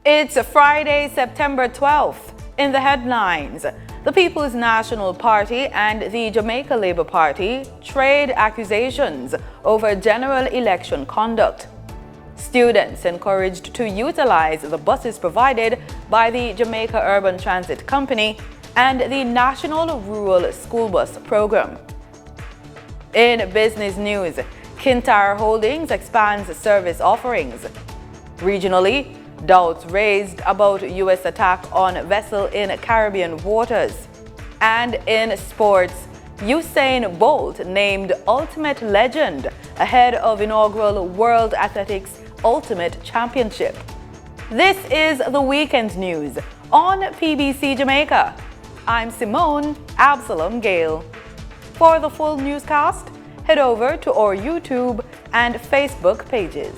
It's Friday, September 12th. In the headlines, the People's National Party and the Jamaica Labour Party trade accusations over general election conduct. Students encouraged to utilize the buses provided by the Jamaica Urban Transit Company and the National Rural School Bus Program. In business news, Kintyre Holdings expands service offerings. Regionally, doubts raised about U.S. attack on vessel in Caribbean waters. And in sports, Usain Bolt named Ultimate Legend ahead of inaugural World Athletics Ultimate Championship. This is the weekend news on PBC Jamaica. I'm Simone Absalom Gale. For the full newscast, head over to our YouTube and Facebook pages.